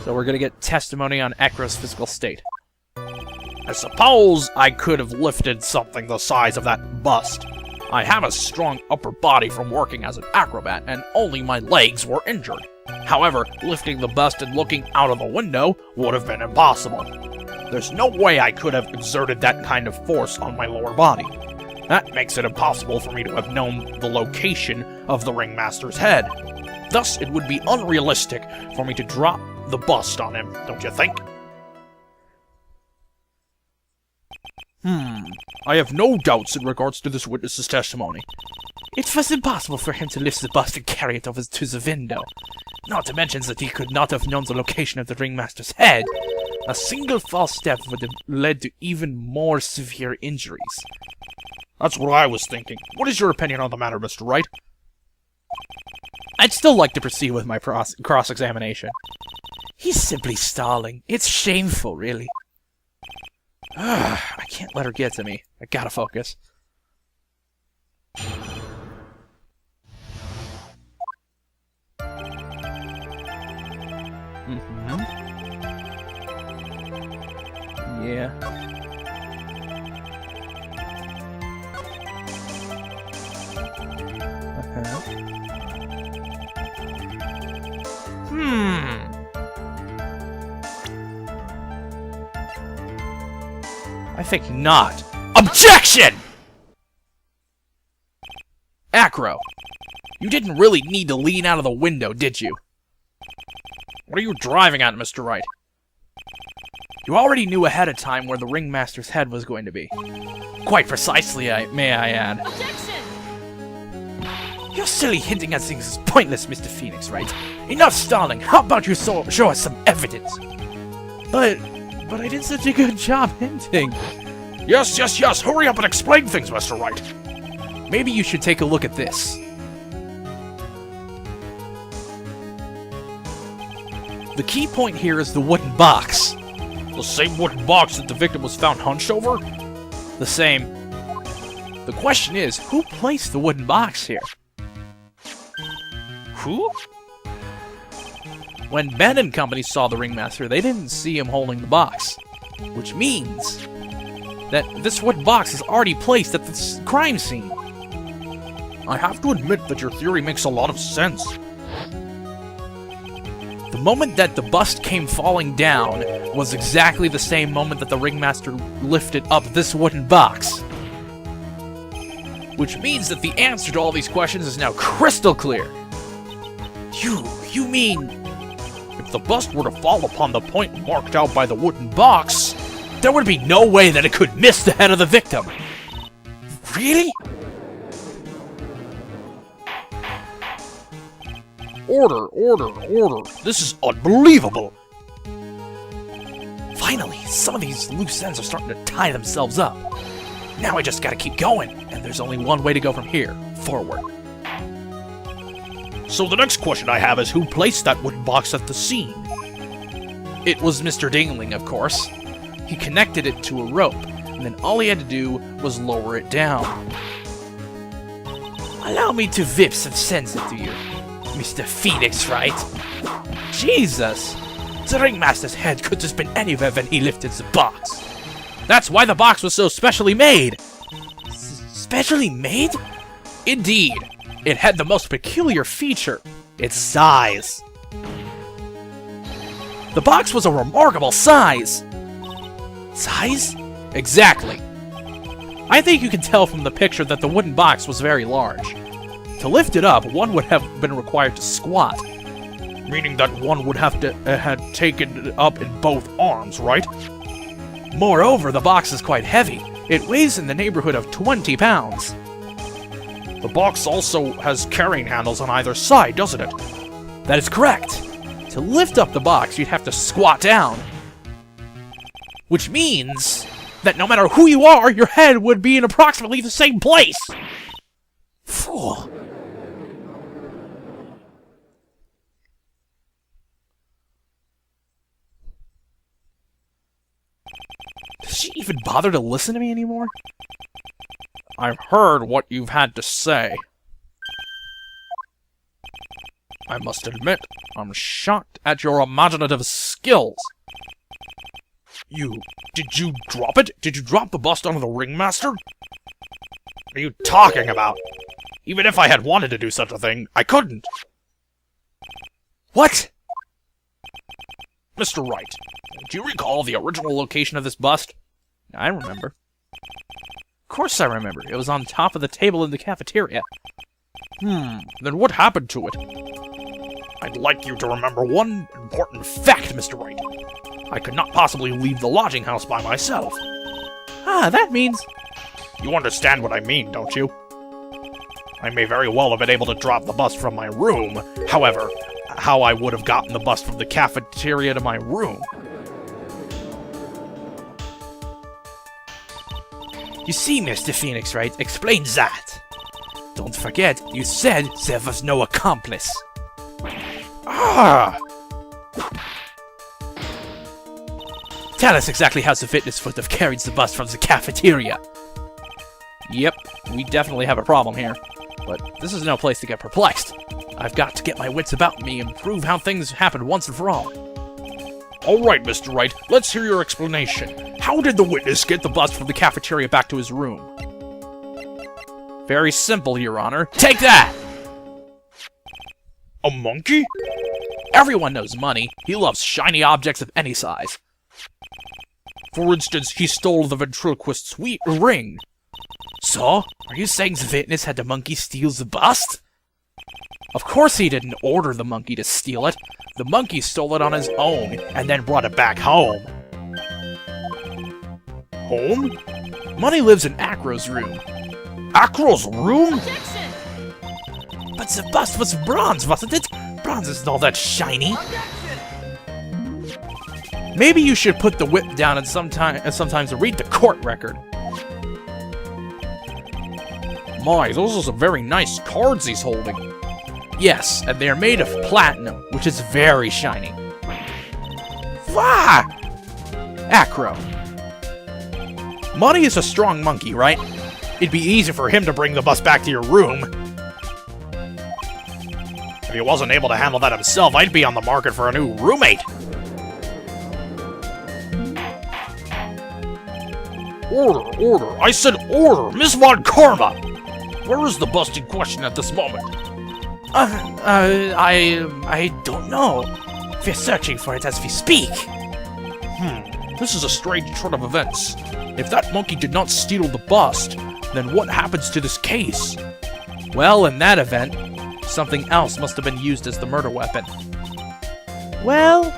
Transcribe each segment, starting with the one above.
So we're gonna get testimony on Ekro's physical state. I suppose I could have lifted something the size of that bust. I have a strong upper body from working as an acrobat, and only my legs were injured. However, lifting the bust and looking out of the window would have been impossible. There's no way I could have exerted that kind of force on my lower body. That makes it impossible for me to have known the location of the ringmaster's head. Thus, it would be unrealistic for me to drop the bust on him, don't you think? I have no doubts in regards to this witness's testimony. It was impossible for him to lift the bust and carry it over to the window. Not to mention that he could not have known the location of the ringmaster's head. A single false step would have led to even more severe injuries. That's what I was thinking. What is your opinion on the matter, Mr. Wright? I'd still like to proceed with my cross-examination. He's simply stalling. It's shameful, really. I can't let her get to me. I gotta focus. Yeah. I think not. Objection! Acro, you didn't really need to lean out of the window, did you? What are you driving at, Mr. Wright? You already knew ahead of time where the ringmaster's head was going to be. Quite precisely, may I add. Objection! Your silly hinting at things is pointless, Mr. Phoenix, right? Enough stalling. How about you show us some evidence? But I did such a good job hinting. Yes. Hurry up and explain things, Mr. Wright. Maybe you should take a look at this. The key point here is the wooden box. The same wooden box that the victim was found hunched over? The same. The question is, who placed the wooden box here? Who? When Ben and company saw the ringmaster, they didn't see him holding the box. Which means that this wooden box is already placed at the crime scene. I have to admit that your theory makes a lot of sense. The moment that the bust came falling down was exactly the same moment that the ringmaster lifted up this wooden box. Which means that the answer to all these questions is now crystal clear. You mean, if the bust were to fall upon the point marked out by the wooden box, there would be no way that it could miss the head of the victim. Really? Order. This is unbelievable. Finally, some of these loose ends are starting to tie themselves up. Now I just gotta keep going, and there's only one way to go from here, forward. So the next question I have is, who placed that wooden box at the scene? It was Mr. Dingling, of course. He connected it to a rope, and then all he had to do was lower it down. Allow me to whip some sense into you, Mr. Phoenix, right? Jesus! The ringmaster's head could have been anywhere when he lifted the box. That's why the box was so specially made. Specially made? Indeed. It had the most peculiar feature, its size. The box was a remarkable size. Size? Exactly. I think you can tell from the picture that the wooden box was very large. To lift it up, one would have been required to squat. Meaning that one would have to had taken it up in both arms, right? Moreover, the box is quite heavy. It weighs in the neighborhood of 20 pounds. The box also has carrying handles on either side, doesn't it? That is correct. To lift up the box, you'd have to squat down. Which means that no matter who you are, your head would be in approximately the same place. Fool. Does she even bother to listen to me anymore? I've heard what you've had to say. I must admit, I'm shocked at your imaginative skills. Did you drop it? Did you drop the bust onto the ringmaster? What are you talking about? Even if I had wanted to do such a thing, I couldn't. What? Mr. Wright, do you recall the original location of this bust? I remember. Of course I remember. It was on top of the table in the cafeteria. Then what happened to it? I'd like you to remember one important fact, Mr. Wright. I could not possibly leave the lodging house by myself. That means... You understand what I mean, don't you? I may very well have been able to drop the bust from my room. However, how I would have gotten the bust from the cafeteria to my room. You see, Mr. Phoenix Wright, explain that. Don't forget, you said there was no accomplice. Tell us exactly how the fitness would have carried the bust from the cafeteria. Yep, we definitely have a problem here. But this is no place to get perplexed. I've got to get my wits about me and prove how things happened once and for all. Alright, Mr. Wright, let's hear your explanation. How did the witness get the bust from the cafeteria back to his room? Very simple, Your Honor. Take that! A monkey? Everyone knows Money. He loves shiny objects of any size. For instance, he stole the ventriloquist's ring. So, are you saying the witness had the monkey steal the bust? Of course he didn't order the monkey to steal it. The monkey stole it on his own, and then brought it back home. Home? Money lives in Acro's room. Acro's room? Objection! But the bust was bronze, wasn't it? Bronze isn't all that shiny. Maybe you should put the whip down and sometimes read the court record. My, those are some very nice cards he's holding. Yes, and they are made of platinum, which is very shiny. Wah! Acro. Money is a strong monkey, right? It'd be easy for him to bring the bus back to your room. If he wasn't able to handle that himself, I'd be on the market for a new roommate. Order! I said order! Miss Von Karma! Where is the bust in question at this moment? I don't know. We're searching for it as we speak. This is a strange turn of events. If that monkey did not steal the bust, then what happens to this case? Well, in that event, something else must have been used as the murder weapon. Well,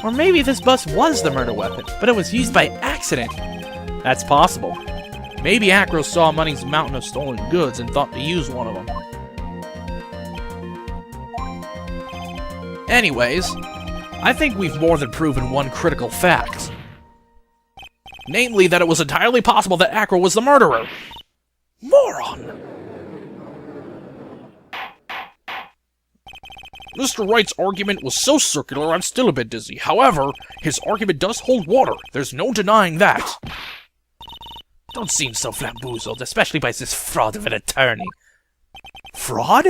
Or maybe this bust was the murder weapon, but it was used by accident. That's possible. Maybe Acro saw Money's mountain of stolen goods and thought to use one of them. Anyways, I think we've more than proven one critical fact. Namely, that it was entirely possible that Acro was the murderer. Moron! Mr. Wright's argument was so circular, I'm still a bit dizzy. However, his argument does hold water. There's no denying that. Don't seem so flamboozled, especially by this fraud of an attorney. Fraud?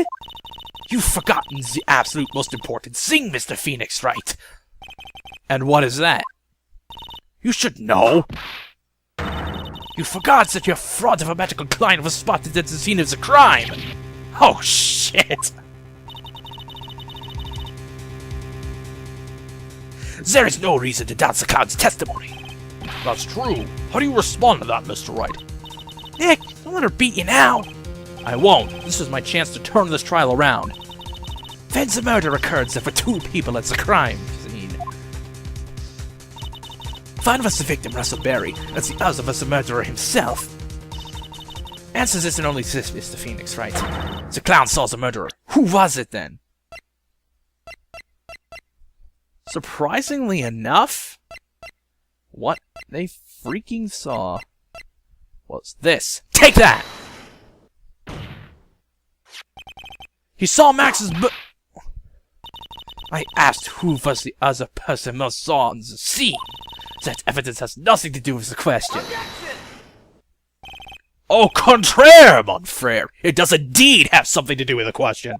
You've forgotten the absolute most important thing, Mr. Phoenix Wright. And what is that? You should know. You forgot that your fraud of a medical client was spotted at the scene of the crime. Oh, shit. There is no reason to doubt the clown's testimony. That's true. How do you respond to that, Mr. Wright? Nick, don't let her beat you now. I won't. This is my chance to turn this trial around. When the murder occurred, there were two people at the crime scene. One was the victim, Russell Berry, and the other was the murderer himself. Answer this and only this, Mr. Phoenix Wright. The clown saw the murderer. Who was it then? Surprisingly enough, what they freaking saw was this. Take that! He saw Max's I asked who was the other person most saw on the scene. That evidence has nothing to do with the question. Objection! Au contraire, mon frère! It does indeed have something to do with the question.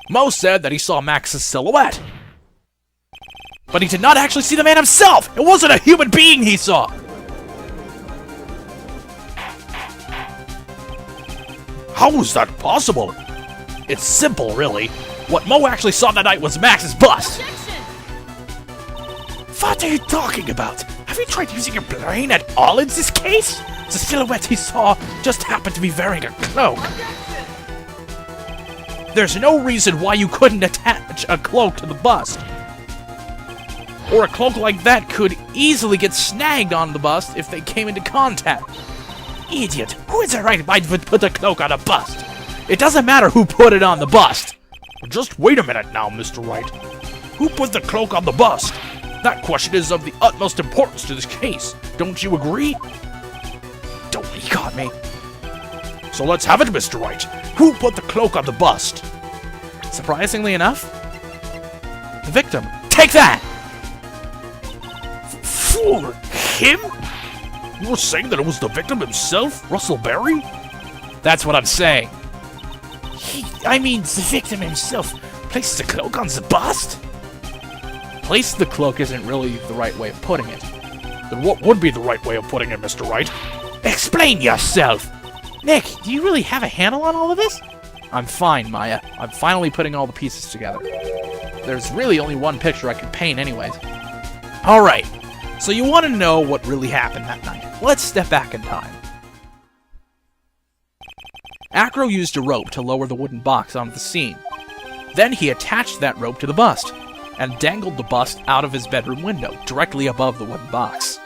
Mo said that he saw Max's silhouette. But he did not actually see the man himself! It wasn't a human being he saw! How was that possible? It's simple, really. What Mo actually saw that night was Max's bust! What are you talking about? Have you tried using your brain at all in this case? The silhouette he saw just happened to be wearing a cloak. There's no reason why you couldn't attach a cloak to the bust. Or a cloak like that could easily get snagged on the bust if they came into contact. Idiot, who in their right mind would put a cloak on a bust? It doesn't matter who put it on the bust. Just wait a minute now, Mr. Wright. Who put the cloak on the bust? That question is of the utmost importance to this case. Don't you agree? He got me. So let's have it, Mr. Wright. Who put the cloak on the bust? Surprisingly enough, the victim. Take that! For him? You were saying that it was the victim himself, Russell Berry? That's what I'm saying. The victim himself placed the cloak on the bust? Place the cloak isn't really the right way of putting it. Then what would be the right way of putting it, Mr. Wright? Explain yourself! Nick, do you really have a handle on all of this? I'm fine, Maya. I'm finally putting all the pieces together. There's really only one picture I can paint anyways. Alright, so you want to know what really happened that night. Let's step back in time. Acro used a rope to lower the wooden box onto the scene. Then he attached that rope to the bust, and dangled the bust out of his bedroom window, directly above the wooden box.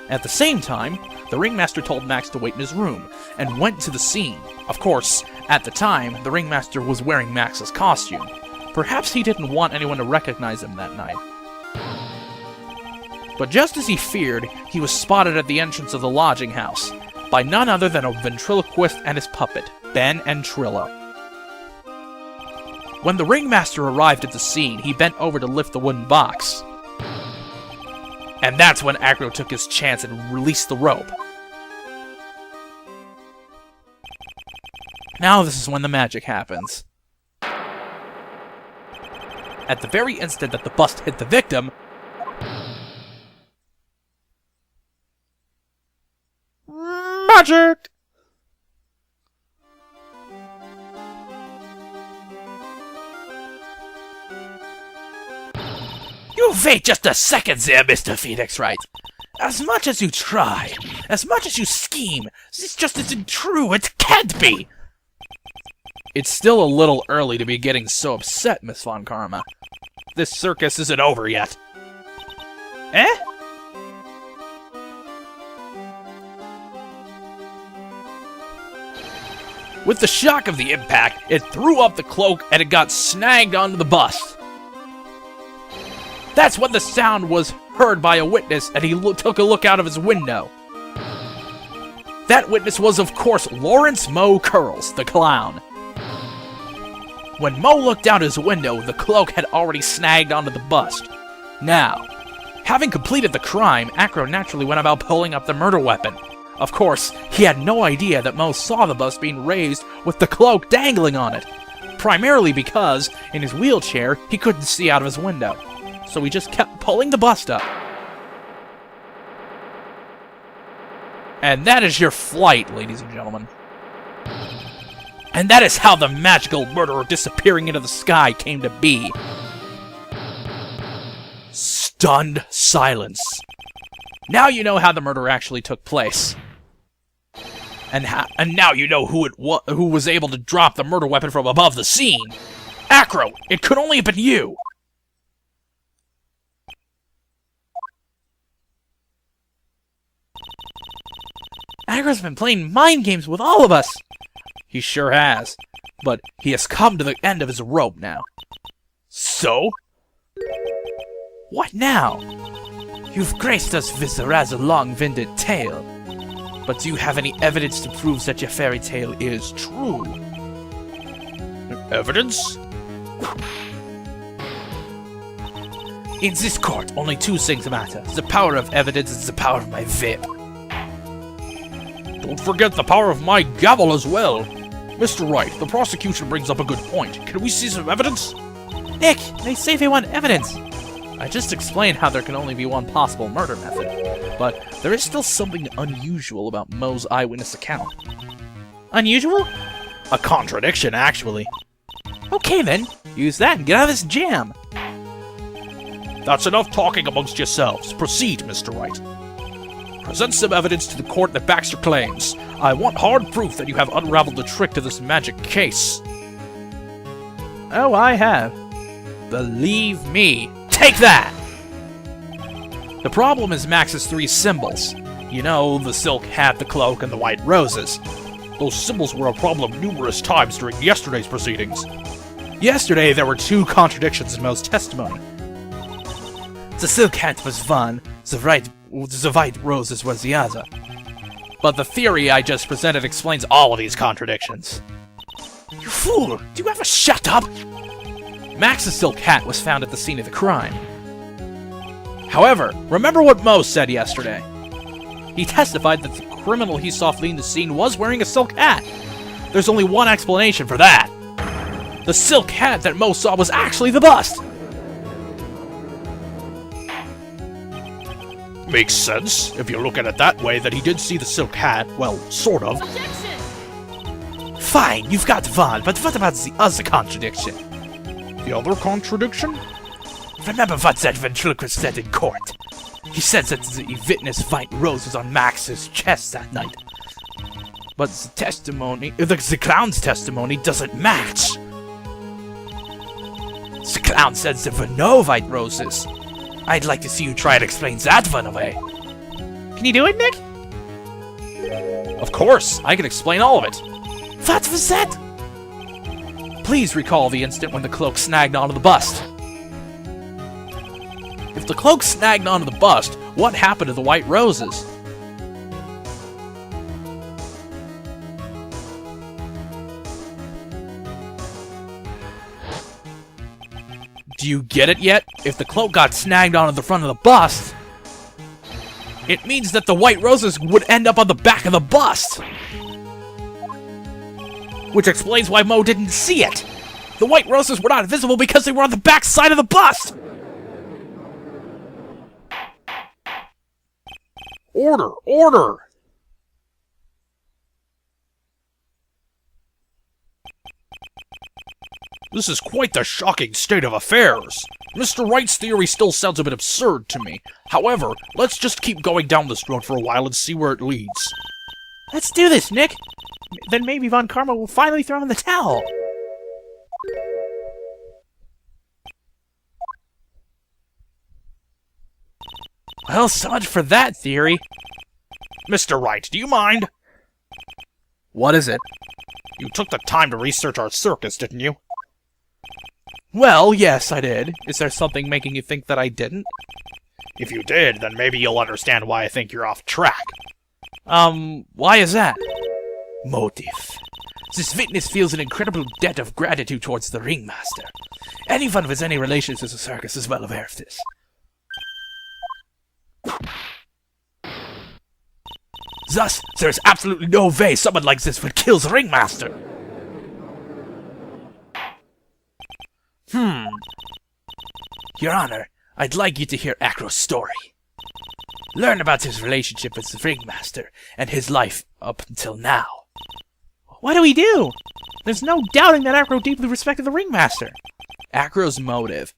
At the same time, the ringmaster told Max to wait in his room, and went to the scene. Of course, at the time, the ringmaster was wearing Max's costume. Perhaps he didn't want anyone to recognize him that night. But just as he feared, he was spotted at the entrance of the lodging house, by none other than a ventriloquist and his puppet, Ben and Trillo. When the ringmaster arrived at the scene, he bent over to lift the wooden box. And that's when Acro took his chance and released the rope. Now this is when the magic happens. At the very instant that the bust hit the victim, magic! You wait just a second there, Mr. Phoenix Wright. As much as you try, as much as you scheme, this just isn't true. It can't be. It's still a little early to be getting so upset, Miss Von Karma. This circus isn't over yet. Eh? With the shock of the impact, it threw up the cloak and it got snagged onto the bust. That's when the sound was heard by a witness, and he took a look out of his window. That witness was, of course, Lawrence Mo Curls, the clown. When Mo looked out his window, the cloak had already snagged onto the bust. Now, having completed the crime, Acro naturally went about pulling up the murder weapon. Of course, he had no idea that Mo saw the bust being raised with the cloak dangling on it. Primarily because, in his wheelchair, he couldn't see out of his window. So he just kept pulling the bust up. And that is your flight, ladies and gentlemen. And that is how the magical murderer disappearing into the sky came to be. Stunned silence. Now you know how the murder actually took place. And now you know who was able to drop the murder weapon from above the scene. Acro, it could only have been you. Acro's been playing mind games with all of us. He sure has. But he has come to the end of his rope now. So? What now? You've graced us with a rather long-winded tale. But do you have any evidence to prove that your fairy tale is true? Evidence? In this court, only two things matter. The power of evidence and the power of my whip. Don't forget the power of my gavel as well. Mr. Wright, the prosecution brings up a good point. Can we see some evidence? Nick, they say they want evidence. I just explained how there can only be one possible murder method, but there is still something unusual about Moe's eyewitness account. Unusual? A contradiction, actually. Okay then, use that and get out of this jam. That's enough talking amongst yourselves. Proceed, Mr. Wright. Present some evidence to the court that backs your claims. I want hard proof that you have unraveled the trick to this magic case. Oh, I have. Believe me. Take that! The problem is Max's 3 symbols. You know, the silk hat, the cloak, and the white roses. Those symbols were a problem numerous times during yesterday's proceedings. Yesterday, there were 2 contradictions in Moe's testimony. The silk hat was one, the white roses was the other. But the theory I just presented explains all of these contradictions. You fool! Do you ever shut up? Max's silk hat was found at the scene of the crime. However, remember what Moe said yesterday. He testified that the criminal he saw fleeing the scene was wearing a silk hat. There's only one explanation for that. The silk hat that Moe saw was actually the bust. Makes sense, if you look at it that way, that he did see the silk hat, well, sort of. Objection! Fine, you've got one, but what about the other contradiction? The other contradiction? Remember what that ventriloquist said in court? He said that the witness white rose was on Max's chest that night. But the testimony, the clown's testimony doesn't match. The clown said there were no white roses. I'd like to see you try to explain that one away. Can you do it, Nick? Of course, I can explain all of it. What was that? Please recall the instant when the cloak snagged onto the bust. If the cloak snagged onto the bust, what happened to the white roses? Do you get it yet? If the cloak got snagged onto the front of the bust, it means that the white roses would end up on the back of the bust. Which explains why Moe didn't see it. The white roses were not visible because they were on the back side of the bust. Order! Order! This is quite the shocking state of affairs. Mr. Wright's theory still sounds a bit absurd to me. However, let's just keep going down this road for a while and see where it leads. Let's do this, Nick. Then maybe Von Karma will finally throw in the towel. Well, so much for that theory. Mr. Wright, do you mind? What is it? You took the time to research our circus, didn't you? Well, yes, I did. Is there something making you think that I didn't? If you did, then maybe you'll understand why I think you're off track. Why is that? Motive. This witness feels an incredible debt of gratitude towards the ringmaster. Anyone with any relations to the circus is well aware of this. Thus, there is absolutely no way someone like this would kill the ringmaster. Your Honor, I'd like you to hear Acro's story. Learn about his relationship with the ringmaster and his life up until now. What do we do? There's no doubting that Acro deeply respected the ringmaster. Acro's motive.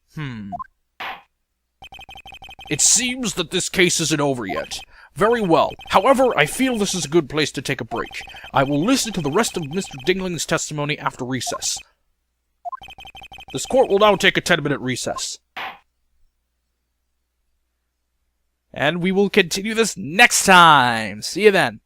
It seems that this case isn't over yet. Very well. However, I feel this is a good place to take a break. I will listen to the rest of Mr. Dingling's testimony after recess. This court will now take a 10-minute recess. And we will continue this next time. See you then.